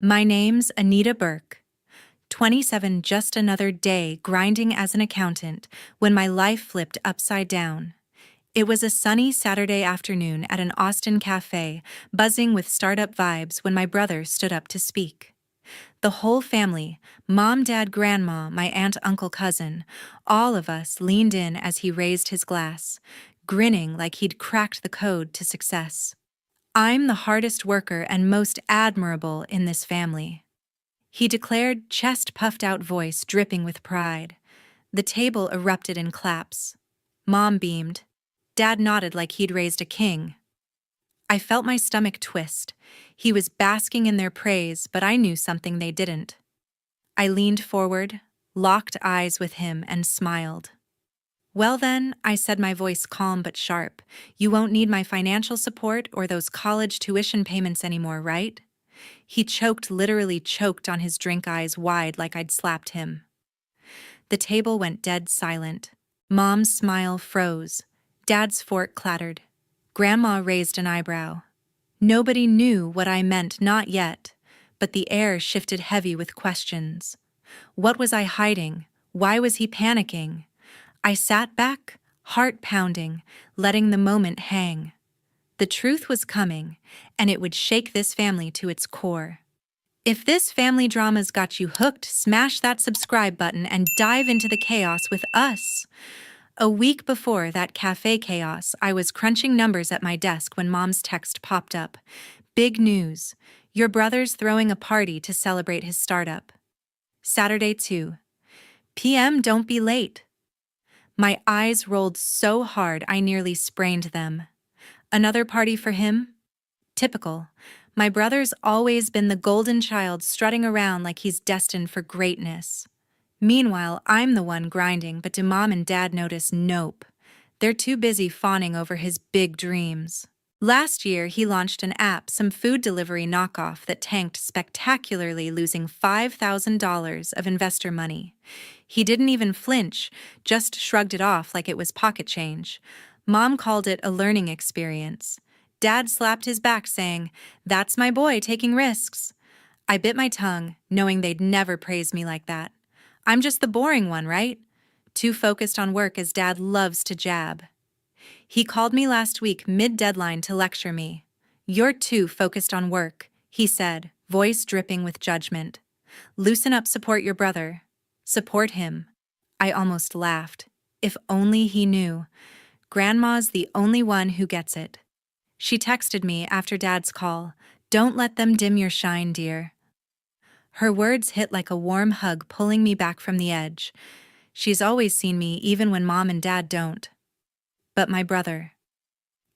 My name's Anita Burke. 27, just another day grinding as an accountant when my life flipped upside down. It was a sunny Saturday afternoon at an Austin cafe, buzzing with startup vibes when my brother stood up to speak. The whole family, mom, dad, grandma, my aunt, uncle, cousin, all of us leaned in as he raised his glass, grinning like he'd cracked the code to success. I'm the hardest worker and most admirable in this family, he declared, chest puffed out, voice dripping with pride. The table erupted in claps. Mom beamed. Dad nodded like he'd raised a king. I felt my stomach twist. He was basking in their praise, but I knew something they didn't. I leaned forward, locked eyes with him, and smiled. Well then, I said, my voice calm but sharp, you won't need my financial support or those college tuition payments anymore, right? He choked, literally choked on his drink, eyes wide like I'd slapped him. The table went dead silent. Mom's smile froze. Dad's fork clattered. Grandma raised an eyebrow. Nobody knew what I meant, not yet, but the air shifted heavy with questions. What was I hiding? Why was he panicking? I sat back, heart pounding, letting the moment hang. The truth was coming, and it would shake this family to its core. If this family drama's got you hooked, smash that subscribe button and dive into the chaos with us. A week before that cafe chaos, I was crunching numbers at my desk when Mom's text popped up. Big news. Your brother's throwing a party to celebrate his startup. Saturday 2 p.m. Don't be late. My eyes rolled so hard I nearly sprained them. Another party for him? Typical. My brother's always been the golden child, strutting around like he's destined for greatness. Meanwhile, I'm the one grinding, but do Mom and Dad notice? Nope. They're too busy fawning over his big dreams. Last year, he launched an app, some food delivery knockoff, that tanked spectacularly, losing $5,000 of investor money. He didn't even flinch, just shrugged it off like it was pocket change. Mom called it a learning experience. Dad slapped his back, saying, "That's my boy taking risks." I bit my tongue, knowing they'd never praise me like that. I'm just the boring one, right? Too focused on work, as Dad loves to jab. He called me last week mid-deadline to lecture me. "You're too focused on work," he said, voice dripping with judgment. "Loosen up, support your brother." Support him. I almost laughed. If only he knew. Grandma's the only one who gets it. She texted me after Dad's call, "Don't let them dim your shine, dear." Her words hit like a warm hug, pulling me back from the edge. She's always seen me, even when Mom and Dad don't. But my brother.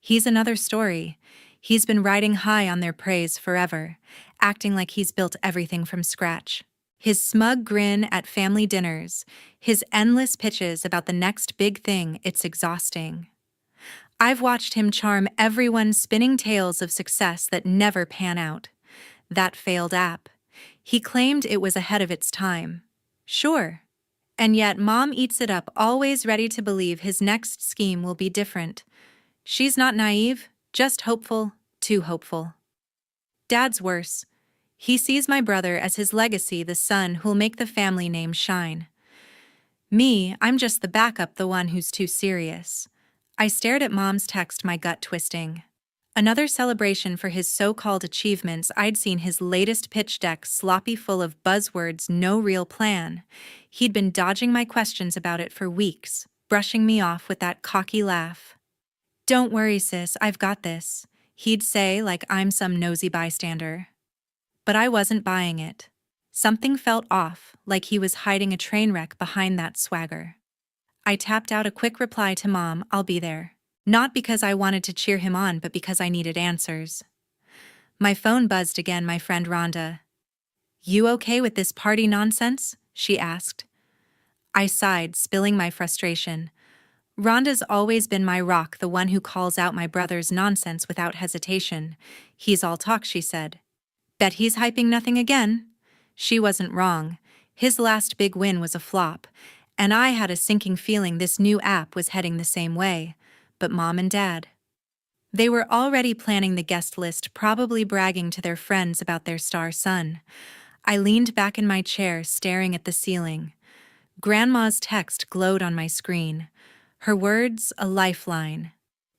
He's another story. He's been riding high on their praise forever, acting like he's built everything from scratch. His smug grin at family dinners, his endless pitches about the next big thing, it's exhausting. I've watched him charm everyone, spinning tales of success that never pan out. That failed app. He claimed it was ahead of its time. Sure. And yet Mom eats it up, always ready to believe his next scheme will be different. She's not naive, just hopeful, too hopeful. Dad's worse. He sees my brother as his legacy, the son who'll make the family name shine. Me, I'm just the backup, the one who's too serious. I stared at Mom's text, my gut twisting. Another celebration for his so-called achievements. I'd seen his latest pitch deck, sloppy, full of buzzwords, no real plan. He'd been dodging my questions about it for weeks, brushing me off with that cocky laugh. "Don't worry, sis, I've got this," he'd say like I'm some nosy bystander. But I wasn't buying it. Something felt off, like he was hiding a train wreck behind that swagger. I tapped out a quick reply to Mom, "I'll be there." Not because I wanted to cheer him on, but because I needed answers. My phone buzzed again, my friend Rhonda. "You okay with this party nonsense?" she asked. I sighed, spilling my frustration. Rhonda's always been my rock, the one who calls out my brother's nonsense without hesitation. "He's all talk," she said. "Bet he's hyping nothing again." She wasn't wrong. His last big win was a flop, and I had a sinking feeling this new app was heading the same way. But Mom and Dad. They were already planning the guest list, probably bragging to their friends about their star son. I leaned back in my chair, staring at the ceiling. Grandma's text glowed on my screen. Her words, a lifeline.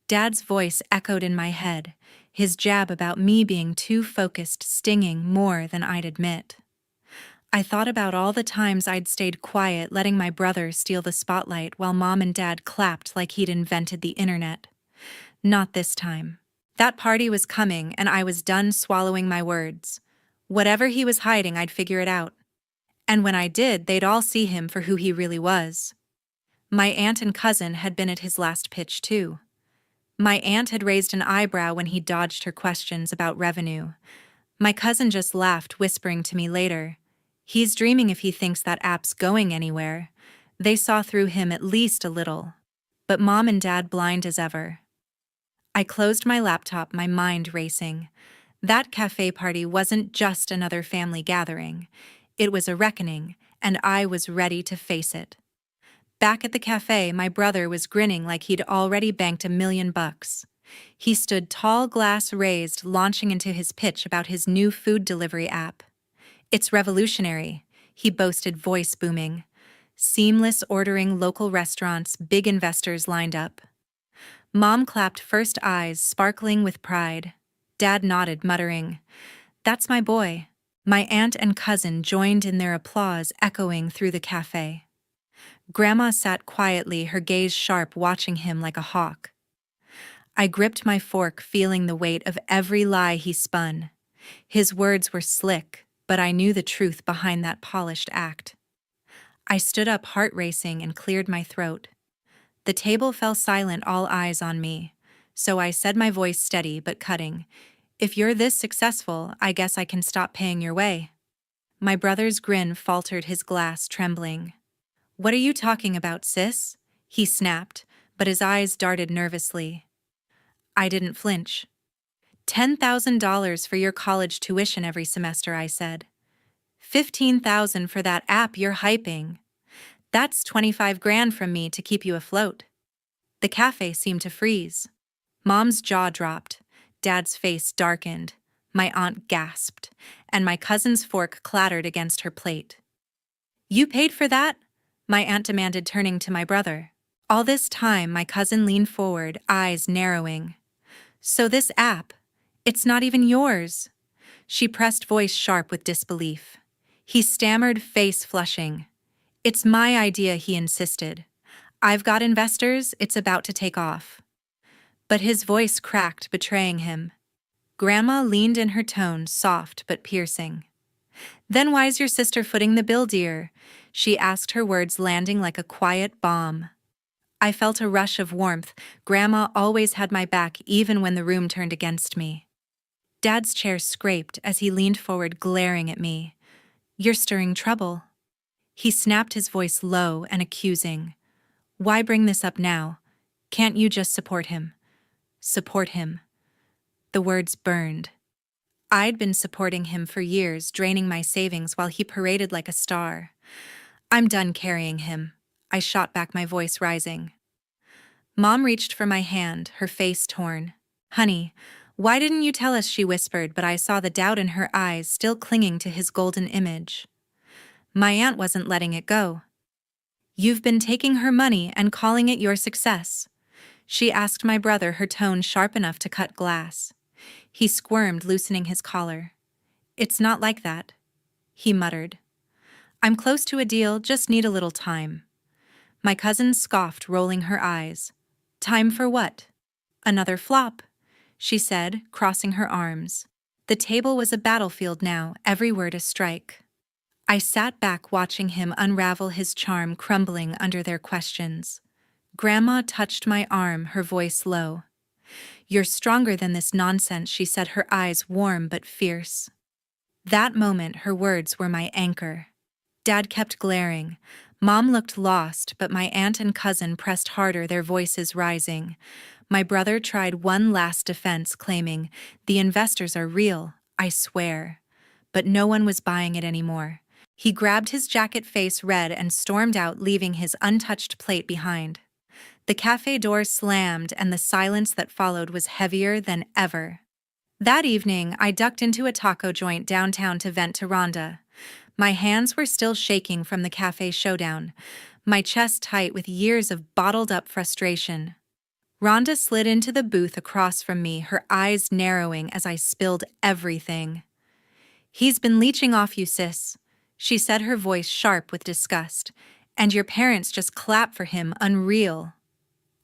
Dad's voice echoed in my head, his jab about me being too focused stinging more than I'd admit. I thought about all the times I'd stayed quiet, letting my brother steal the spotlight while Mom and Dad clapped like he'd invented the internet. Not this time. That party was coming, and I was done swallowing my words. Whatever he was hiding, I'd figure it out. And when I did, they'd all see him for who he really was. My aunt and cousin had been at his last pitch, too. My aunt had raised an eyebrow when he dodged her questions about revenue. My cousin just laughed, whispering to me later, "He's dreaming if he thinks that app's going anywhere." They saw through him at least a little. But Mom and Dad blind as ever. I closed my laptop, my mind racing. That cafe party wasn't just another family gathering. It was a reckoning, and I was ready to face it. Back at the cafe, my brother was grinning like he'd already banked $1 million. He stood tall, glass raised, launching into his pitch about his new food delivery app. "It's revolutionary," he boasted, voice booming. "Seamless ordering, local restaurants, big investors lined up." Mom clapped first, eyes sparkling with pride. Dad nodded, muttering, "That's my boy." My aunt and cousin joined in their applause, echoing through the cafe. Grandma sat quietly, her gaze sharp, watching him like a hawk. I gripped my fork, feeling the weight of every lie he spun. His words were slick, but I knew the truth behind that polished act. I stood up, heart racing, and cleared my throat. The table fell silent, all eyes on me. So I said, my voice steady but cutting, "If you're this successful, I guess I can stop paying your way." My brother's grin faltered, his glass trembling. "What are you talking about, sis?" he snapped, but his eyes darted nervously. I didn't flinch. $10,000 for your college tuition every semester, I said. $15,000 for that app you're hyping. That's 25 grand from me to keep you afloat. The cafe seemed to freeze. Mom's jaw dropped. Dad's face darkened. My aunt gasped, and my cousin's fork clattered against her plate. "You paid for that?" my aunt demanded, turning to my brother. All this time, my cousin leaned forward, eyes narrowing. "So this app, it's not even yours?" She pressed, voice sharp with disbelief. He stammered, face flushing. "It's my idea," he insisted. "I've got investors, it's about to take off." But his voice cracked, betraying him. Grandma leaned in, her tone soft but piercing. "Then why's your sister footing the bill, dear?" she asked, her words landing like a quiet bomb. I felt a rush of warmth. Grandma always had my back, even when the room turned against me. Dad's chair scraped as he leaned forward, glaring at me. "You're stirring trouble." He snapped, his voice low and accusing. "Why bring this up now? Can't you just support him?" Support him. The words burned. I'd been supporting him for years, draining my savings while he paraded like a star. "I'm done carrying him," I shot back, my voice rising. Mom reached for my hand, her face torn. "Honey, why didn't you tell us?" she whispered, but I saw the doubt in her eyes, still clinging to his golden image. My aunt wasn't letting it go. "You've been taking her money and calling it your success?" she asked my brother, her tone sharp enough to cut glass. He squirmed, loosening his collar. "It's not like that," he muttered. "I'm close to a deal, just need a little time." My cousin scoffed, rolling her eyes. "Time for what?" "Another flop," she said, crossing her arms. The table was a battlefield now, every word a strike. I sat back, watching him unravel, his charm crumbling under their questions. Grandma touched my arm, her voice low. "You're stronger than this nonsense," she said, her eyes warm but fierce. That moment, her words were my anchor. Dad kept glaring. Mom looked lost, but my aunt and cousin pressed harder, their voices rising. My brother tried one last defense, claiming, "The investors are real, I swear." But no one was buying it anymore. He grabbed his jacket, face red, and stormed out, leaving his untouched plate behind. The cafe door slammed, and the silence that followed was heavier than ever. That evening, I ducked into a taco joint downtown to vent to Rhonda. My hands were still shaking from the cafe showdown, my chest tight with years of bottled-up frustration. Rhonda slid into the booth across from me, her eyes narrowing as I spilled everything. "He's been leeching off you, sis," she said, her voice sharp with disgust. "And your parents just clap for him, unreal."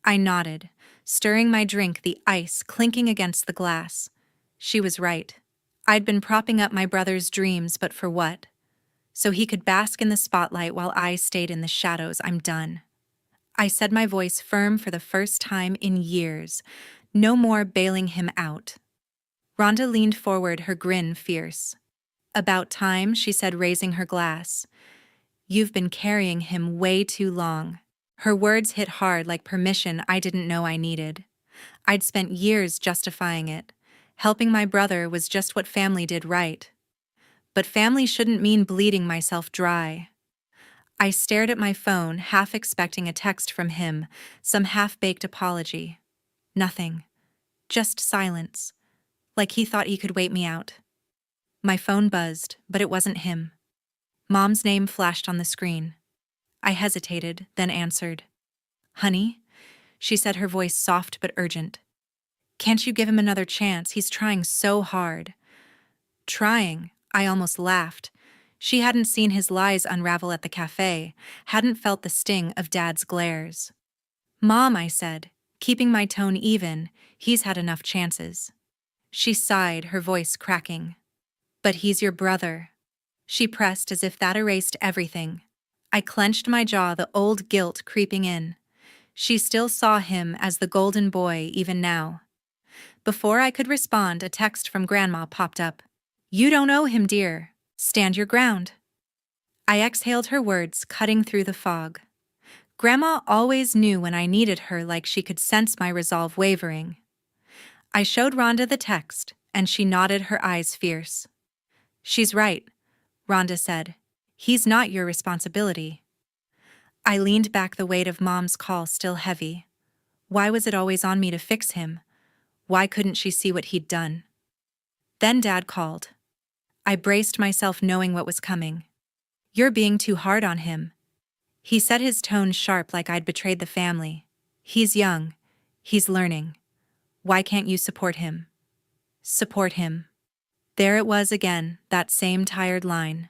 I nodded, stirring my drink, the ice clinking against the glass. She was right. I'd been propping up my brother's dreams, but for what? So he could bask in the spotlight while I stayed in the shadows. I'm done. I said, my voice firm for the first time in years. No more bailing him out. Rhonda leaned forward, her grin fierce. "About time," she said, raising her glass. "You've been carrying him way too long." Her words hit hard, like permission I didn't know I needed. I'd spent years justifying it. Helping my brother was just what family did right. But family shouldn't mean bleeding myself dry. I stared at my phone, half expecting a text from him, some half-baked apology. Nothing. Just silence. Like he thought he could wait me out. My phone buzzed, but it wasn't him. Mom's name flashed on the screen. I hesitated, then answered. "Honey?" she said, her voice soft but urgent. "Can't you give him another chance? He's trying so hard." Trying? I almost laughed. She hadn't seen his lies unravel at the cafe, hadn't felt the sting of Dad's glares. "Mom," I said, keeping my tone even, "he's had enough chances." She sighed, her voice cracking. "But he's your brother." She pressed as if that erased everything. I clenched my jaw, the old guilt creeping in. She still saw him as the golden boy even now. Before I could respond, a text from Grandma popped up. "You don't owe him, dear. Stand your ground." I exhaled her words, cutting through the fog. Grandma always knew when I needed her, like she could sense my resolve wavering. I showed Rhonda the text, and she nodded, her eyes fierce. "She's right," Rhonda said. "He's not your responsibility." I leaned back, the weight of Mom's call still heavy. Why was it always on me to fix him? Why couldn't she see what he'd done? Then Dad called. I braced myself, knowing what was coming. "You're being too hard on him." He said, his tone sharp, like I'd betrayed the family. "He's young. He's learning. Why can't you support him?" Support him. There it was again, that same tired line.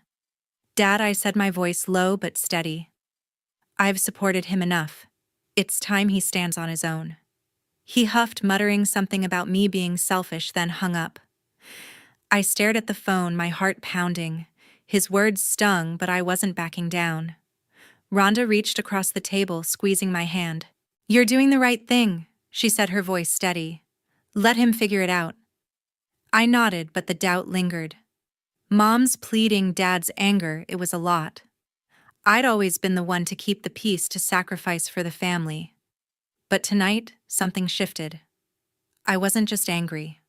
"Dad," I said, my voice low but steady. "I've supported him enough. It's time he stands on his own." He huffed, muttering something about me being selfish, then hung up. I stared at the phone, my heart pounding. His words stung, but I wasn't backing down. Rhonda reached across the table, squeezing my hand. "You're doing the right thing," she said, her voice steady. "Let him figure it out." I nodded, but the doubt lingered. Mom's pleading, Dad's anger, it was a lot. I'd always been the one to keep the peace, to sacrifice for the family. But tonight, something shifted. I wasn't just angry.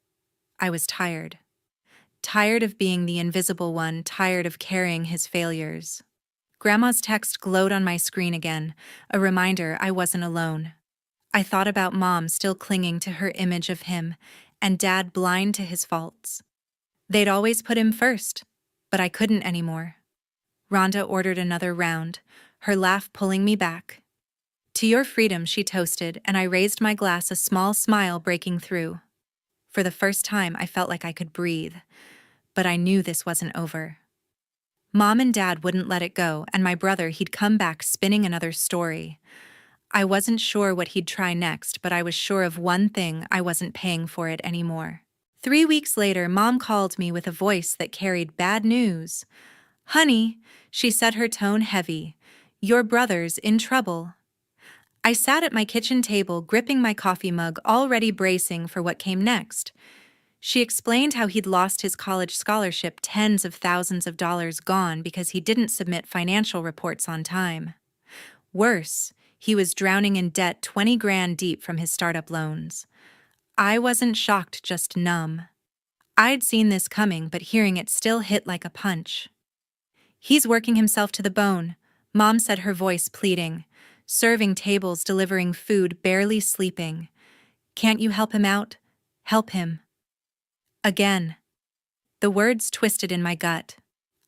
I was tired. Tired of being the invisible one, tired of carrying his failures. Grandma's text glowed on my screen again, a reminder I wasn't alone. I thought about Mom still clinging to her image of him, and Dad blind to his faults. They'd always put him first, but I couldn't anymore. Rhonda ordered another round, her laugh pulling me back. "To your freedom," she toasted, and I raised my glass, a small smile breaking through. For the first time, I felt like I could breathe, but I knew this wasn't over. Mom and Dad wouldn't let it go, and my brother, he'd come back spinning another story. I wasn't sure what he'd try next, but I was sure of one thing: I wasn't paying for it anymore. 3 weeks later, Mom called me with a voice that carried bad news. "Honey," she said, her tone heavy, "your brother's in trouble." I sat at my kitchen table, gripping my coffee mug, already bracing for what came next. She explained how he'd lost his college scholarship, tens of thousands of dollars gone because he didn't submit financial reports on time. Worse, he was drowning in debt, 20 grand deep from his startup loans. I wasn't shocked, just numb. I'd seen this coming, but hearing it still hit like a punch. "He's working himself to the bone," Mom said, her voice pleading. serving tables, delivering food, barely sleeping. Can't you help him out? Help him. Again. The words twisted in my gut.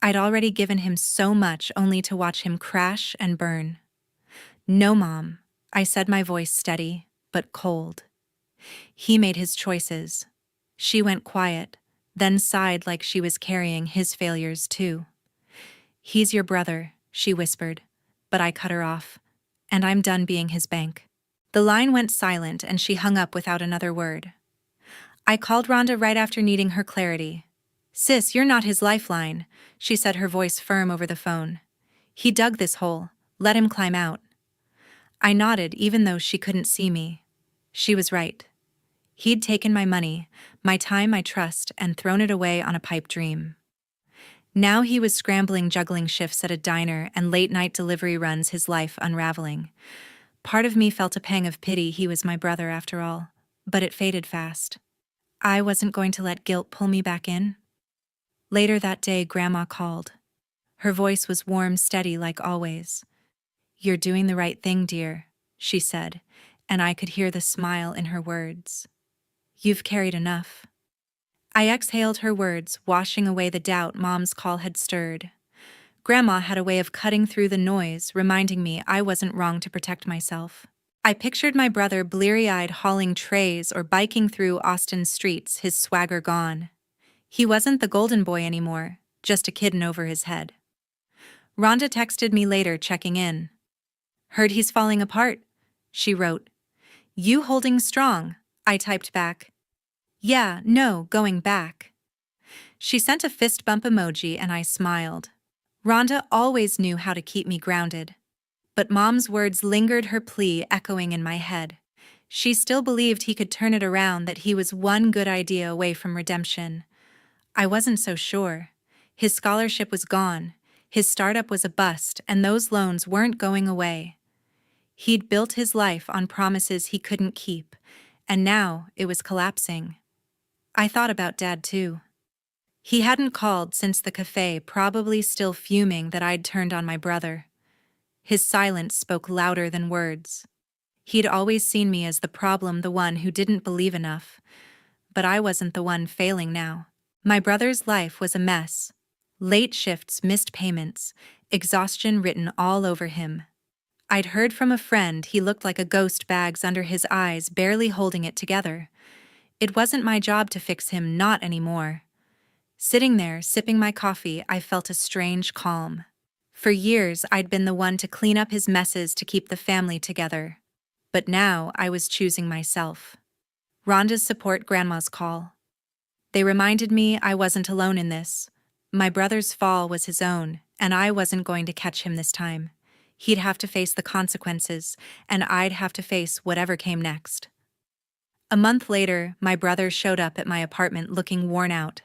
I'd already given him so much only to watch him crash and burn. No, Mom, I said, my voice steady, but cold. He made his choices. She went quiet, then sighed like she was carrying his failures too. He's your brother, she whispered, but I cut her off. And I'm done being his bank. The line went silent and she hung up without another word. I called Rhonda right after, needing her clarity. Sis, you're not his lifeline, she said, her voice firm over the phone. He dug this hole. Let him climb out. I nodded even though she couldn't see me. She was right. He'd taken my money, my time, my trust, and thrown it away on a pipe dream. Now he was scrambling, juggling shifts at a diner and late-night delivery runs, his life unraveling. Part of me felt a pang of pity. He was my brother after all, but it faded fast. I wasn't going to let guilt pull me back in. Later that day, Grandma called. Her voice was warm, steady like always. You're doing the right thing, dear, she said, and I could hear the smile in her words. You've carried enough. I exhaled her words, washing away the doubt Mom's call had stirred. Grandma had a way of cutting through the noise, reminding me I wasn't wrong to protect myself. I pictured my brother bleary-eyed hauling trays or biking through Austin's streets, his swagger gone. He wasn't the golden boy anymore, just a kid in over his head. Rhonda texted me later, checking in. Heard he's falling apart, she wrote. You holding strong, I typed back. Yeah, no, going back. She sent a fist bump emoji and I smiled. Rhonda always knew how to keep me grounded. But Mom's words lingered, her plea echoing in my head. She still believed he could turn it around, that he was one good idea away from redemption. I wasn't so sure. His scholarship was gone, his startup was a bust, and those loans weren't going away. He'd built his life on promises he couldn't keep, and now it was collapsing. I thought about Dad too. He hadn't called since the cafe, probably still fuming that I'd turned on my brother. His silence spoke louder than words. He'd always seen me as the problem, the one who didn't believe enough. But I wasn't the one failing now. My brother's life was a mess. Late shifts, missed payments, exhaustion written all over him. I'd heard from a friend he looked like a ghost, bags under his eyes, barely holding it together. It wasn't my job to fix him, not anymore. Sitting there, sipping my coffee, I felt a strange calm. For years, I'd been the one to clean up his messes, to keep the family together. But now, I was choosing myself. Rhonda's support, Grandma's call. They reminded me I wasn't alone in this. My brother's fall was his own, and I wasn't going to catch him this time. He'd have to face the consequences, and I'd have to face whatever came next. A month later, my brother showed up at my apartment looking worn out.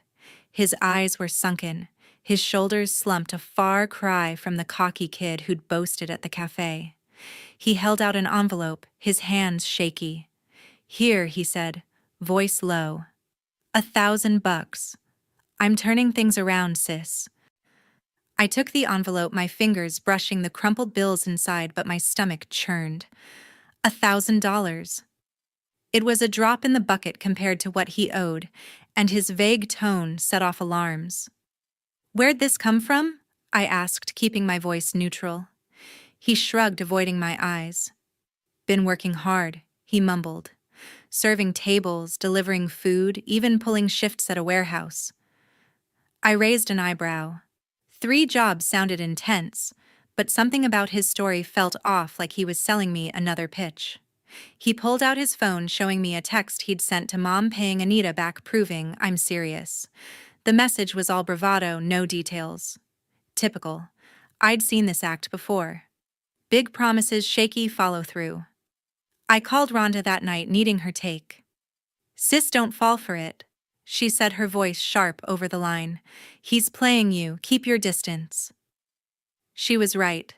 His eyes were sunken, his shoulders slumped, a far cry from the cocky kid who'd boasted at the cafe. He held out an envelope, his hands shaky. Here, he said, voice low. $1,000. I'm turning things around, sis. I took the envelope, my fingers brushing the crumpled bills inside, but my stomach churned. $1,000. It was a drop in the bucket compared to what he owed, and his vague tone set off alarms. Where'd this come from? I asked, keeping my voice neutral. He shrugged, avoiding my eyes. Been working hard, he mumbled. Serving tables, delivering food, even pulling shifts at a warehouse. I raised an eyebrow. 3 jobs sounded intense, but something about his story felt off, like he was selling me another pitch. He pulled out his phone, showing me a text he'd sent to Mom, paying Anita back, proving I'm serious. The message was all bravado, no details. Typical. I'd seen this act before. Big promises, shaky follow-through. I called Rhonda that night, needing her take. Sis, don't fall for it, she said, her voice sharp over the line. He's playing you, keep your distance. She was right.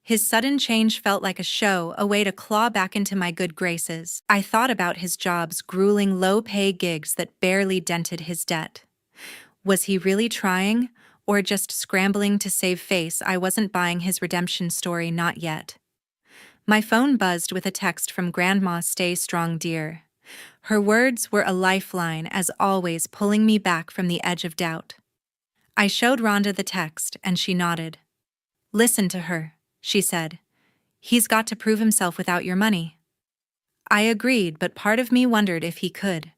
His sudden change felt like a show, a way to claw back into my good graces. I thought about his jobs, grueling low-pay gigs that barely dented his debt. Was he really trying, or just scrambling to save face? I wasn't buying his redemption story, not yet. My phone buzzed with a text from Grandma. Stay strong, dear. Her words were a lifeline, as always, pulling me back from the edge of doubt. I showed Rhonda the text, and she nodded. Listen to her, she said. He's got to prove himself without your money. I agreed, but part of me wondered if he could.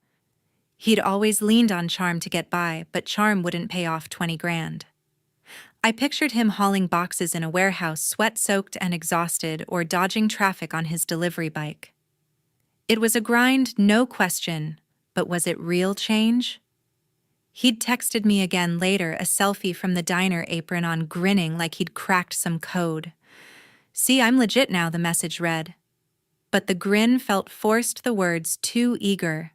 He'd always leaned on charm to get by, but charm wouldn't pay off 20 grand. I pictured him hauling boxes in a warehouse, sweat-soaked and exhausted, or dodging traffic on his delivery bike. It was a grind, no question, but was it real change? He'd texted me again later, a selfie from the diner, apron on, grinning like he'd cracked some code. See, I'm legit now, the message read. But the grin felt forced, the words too eager.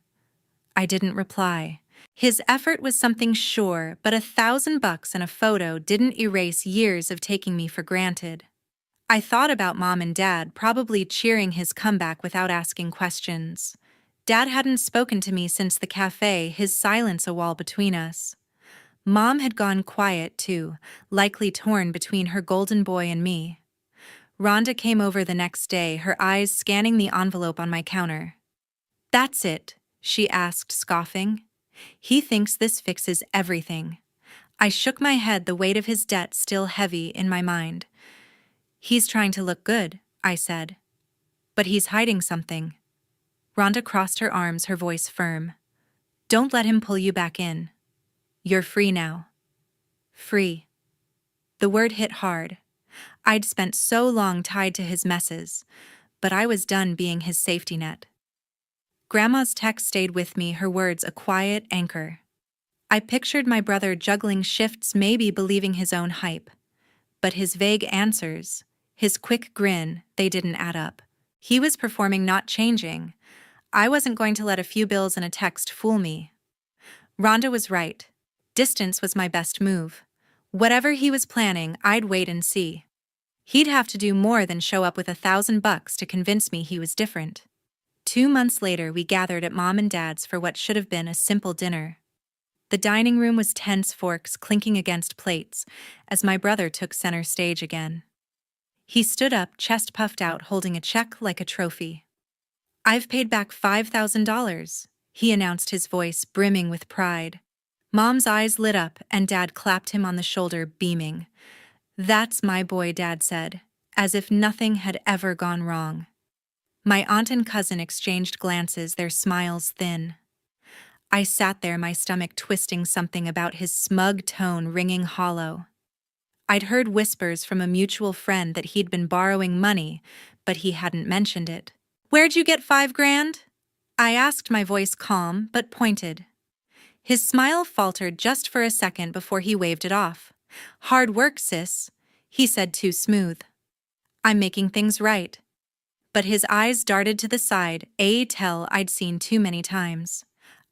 I didn't reply. His effort was something sure, but $1,000 and a photo didn't erase years of taking me for granted. I thought about Mom and Dad, probably cheering his comeback without asking questions. Dad hadn't spoken to me since the cafe, his silence a wall between us. Mom had gone quiet too, likely torn between her golden boy and me. Rhonda came over the next day, her eyes scanning the envelope on my counter. That's it, she asked, scoffing. He thinks this fixes everything. I shook my head, the weight of his debt still heavy in my mind. He's trying to look good, I said. But he's hiding something. Rhonda crossed her arms, her voice firm. Don't let him pull you back in. You're free now. Free. The word hit hard. I'd spent so long tied to his messes, but I was done being his safety net. Grandma's text stayed with me, her words a quiet anchor. I pictured my brother juggling shifts, maybe believing his own hype. But his vague answers, his quick grin, they didn't add up. He was performing, not changing. I wasn't going to let a few bills and a text fool me. Rhonda was right. Distance was my best move. Whatever he was planning, I'd wait and see. He'd have to do more than show up with $1,000 to convince me he was different. 2 months later, we gathered at Mom and Dad's for what should have been a simple dinner. The dining room was tense, forks clinking against plates, as my brother took center stage again. He stood up, chest puffed out, holding a check like a trophy. I've paid back $5,000, he announced, his voice brimming with pride. Mom's eyes lit up, and Dad clapped him on the shoulder, beaming. That's my boy, Dad said, as if nothing had ever gone wrong. My aunt and cousin exchanged glances, their smiles thin. I sat there, my stomach twisting, something about his smug tone ringing hollow. I'd heard whispers from a mutual friend that he'd been borrowing money, but he hadn't mentioned it. Where'd you get 5 grand? I asked, my voice calm but pointed. His smile faltered just for a second before he waved it off. Hard work, sis, he said, too smooth. I'm making things right. But his eyes darted to the side, a tell I'd seen too many times.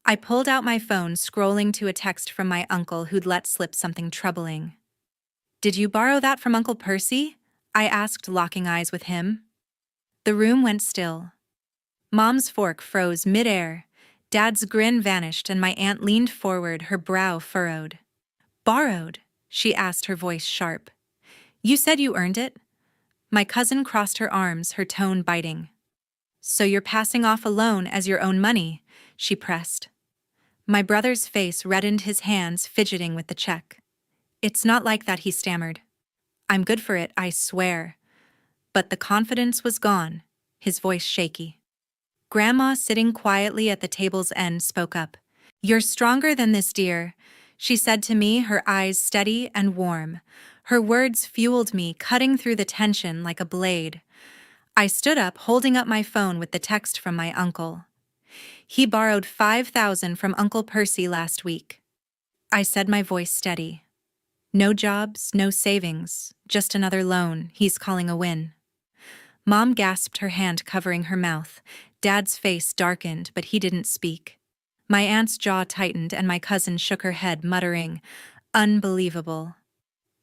I pulled out my phone, scrolling to a text from my uncle who'd let slip something troubling. Did you borrow that from Uncle Percy? I asked, locking eyes with him. The room went still. Mom's fork froze midair. Dad's grin vanished, and my aunt leaned forward, her brow furrowed. Borrowed? She asked, her voice sharp. You said you earned it? My cousin crossed her arms, her tone biting. So you're passing off a loan as your own money, she pressed. My brother's face reddened, his hands fidgeting with the check. It's not like that, he stammered. I'm good for it, I swear. But the confidence was gone, his voice shaky. Grandma, sitting quietly at the table's end, spoke up. You're stronger than this, dear, she said to me, her eyes steady and warm. Her words fueled me, cutting through the tension like a blade. I stood up, holding up my phone with the text from my uncle. He borrowed $5,000 from Uncle Percy last week. I said, my voice steady. No jobs, no savings, just another loan he's calling a win. Mom gasped, her hand covering her mouth. Dad's face darkened, but he didn't speak. My aunt's jaw tightened, and my cousin shook her head, muttering, Unbelievable.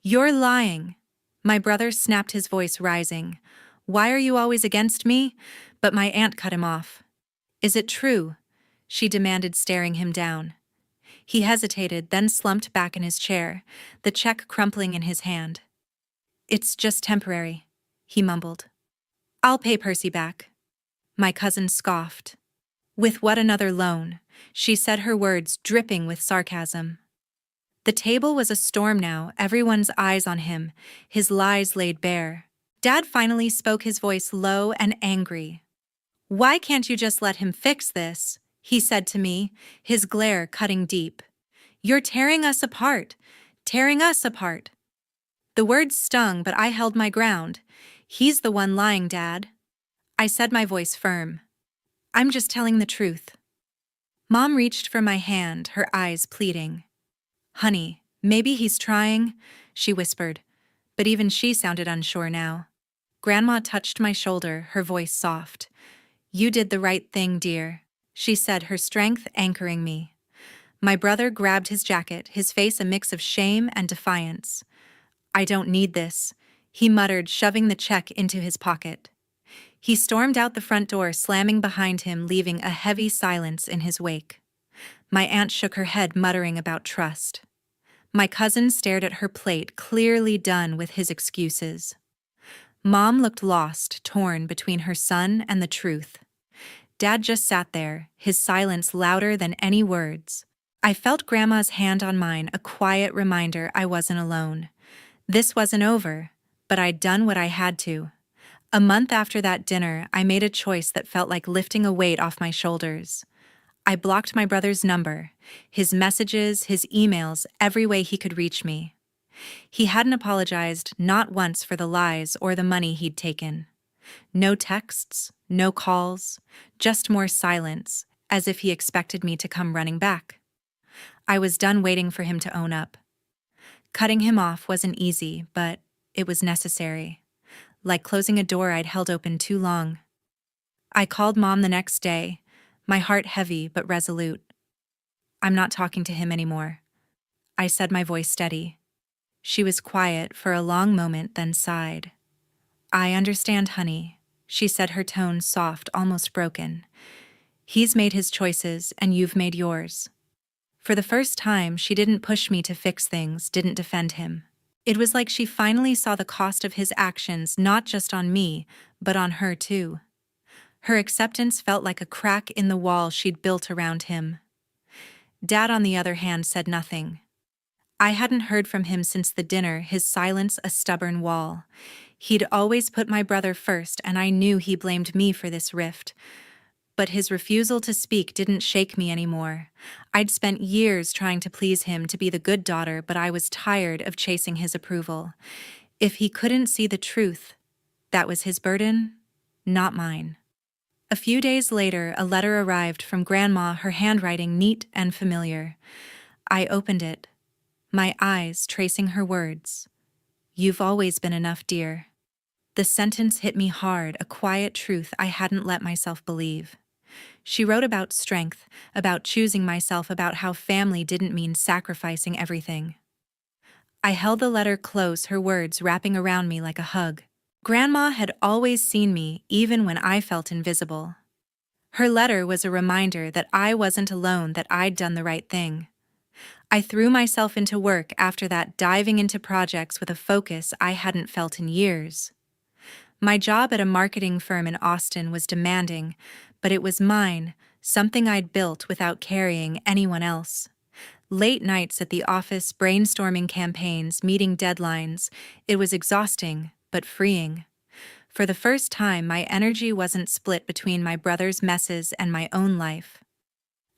You're lying. My brother snapped, his voice rising. Why are you always against me? But my aunt cut him off. Is it true? She demanded, staring him down. He hesitated, then slumped back in his chair, the check crumpling in his hand. It's just temporary, he mumbled. I'll pay Percy back. My cousin scoffed. With what, another loan? She said, her words dripping with sarcasm. The table was a storm now, everyone's eyes on him, his lies laid bare. Dad finally spoke, his voice low and angry. "Why can't you just let him fix this?" he said to me, his glare cutting deep. "You're tearing us apart, tearing us apart." The words stung, but I held my ground. "He's the one lying, Dad." I said, my voice firm. "I'm just telling the truth." Mom reached for my hand, her eyes pleading. "Honey, maybe he's trying," she whispered, but even she sounded unsure now. Grandma touched my shoulder, her voice soft. "You did the right thing, dear," she said, her strength anchoring me. My brother grabbed his jacket, his face a mix of shame and defiance. "I don't need this," he muttered, shoving the check into his pocket. He stormed out the front door, slamming behind him, leaving a heavy silence in his wake. My aunt shook her head, muttering about trust. My cousin stared at her plate, clearly done with his excuses. Mom looked lost, torn between her son and the truth. Dad just sat there, his silence louder than any words. I felt Grandma's hand on mine, a quiet reminder I wasn't alone. This wasn't over, but I'd done what I had to. A month after that dinner, I made a choice that felt like lifting a weight off my shoulders. I blocked my brother's number, his messages, his emails, every way he could reach me. He hadn't apologized, not once, for the lies or the money he'd taken. No texts, no calls, just more silence, as if he expected me to come running back. I was done waiting for him to own up. Cutting him off wasn't easy, but it was necessary. Like closing a door I'd held open too long. I called Mom the next day, my heart heavy but resolute. "I'm not talking to him anymore," I said, my voice steady. She was quiet for a long moment, then sighed. "I understand, honey," she said, her tone soft, almost broken. "He's made his choices, and you've made yours." For the first time, she didn't push me to fix things, didn't defend him. It was like she finally saw the cost of his actions, not just on me, but on her too. Her acceptance felt like a crack in the wall she'd built around him. Dad, on the other hand, said nothing. I hadn't heard from him since the dinner, his silence a stubborn wall. He'd always put my brother first, and I knew he blamed me for this rift. But his refusal to speak didn't shake me anymore. I'd spent years trying to please him, to be the good daughter, but I was tired of chasing his approval. If he couldn't see the truth, that was his burden, not mine. A few days later, a letter arrived from Grandma, her handwriting neat and familiar. I opened it, my eyes tracing her words. "You've always been enough, dear." The sentence hit me hard, a quiet truth I hadn't let myself believe. She wrote about strength, about choosing myself, about how family didn't mean sacrificing everything. I held the letter close, her words wrapping around me like a hug. Grandma had always seen me, even when I felt invisible. Her letter was a reminder that I wasn't alone, that I'd done the right thing. I threw myself into work after that, diving into projects with a focus I hadn't felt in years. My job at a marketing firm in Austin was demanding, but it was mine, something I'd built without carrying anyone else. Late nights at the office, brainstorming campaigns, meeting deadlines. It was exhausting, but freeing. For the first time, my energy wasn't split between my brother's messes and my own life.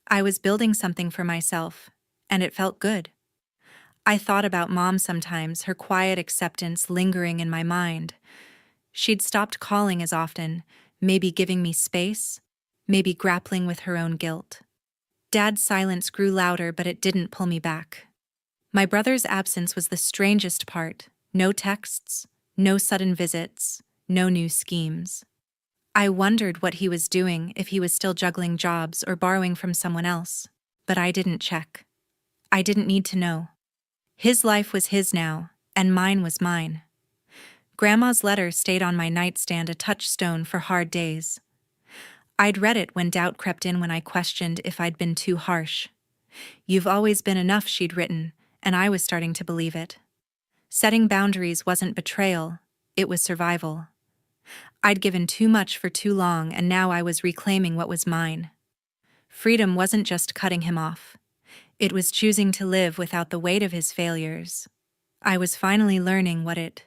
I was building something for myself, and it felt good. I thought about Mom sometimes, her quiet acceptance lingering in my mind. She'd stopped calling as often, maybe giving me space, maybe grappling with her own guilt. Dad's silence grew louder, but it didn't pull me back. My brother's absence was the strangest part. No texts, no sudden visits, no new schemes. I wondered what he was doing, if he was still juggling jobs or borrowing from someone else. But I didn't check. I didn't need to know. His life was his now, and mine was mine. Grandma's letter stayed on my nightstand, a touchstone for hard days. I'd read it when doubt crept in, when I questioned if I'd been too harsh. "You've always been enough," she'd written, and I was starting to believe it. Setting boundaries wasn't betrayal, it was survival. I'd given too much for too long, and now I was reclaiming what was mine. Freedom wasn't just cutting him off. It was choosing to live without the weight of his failures. I was finally learning what it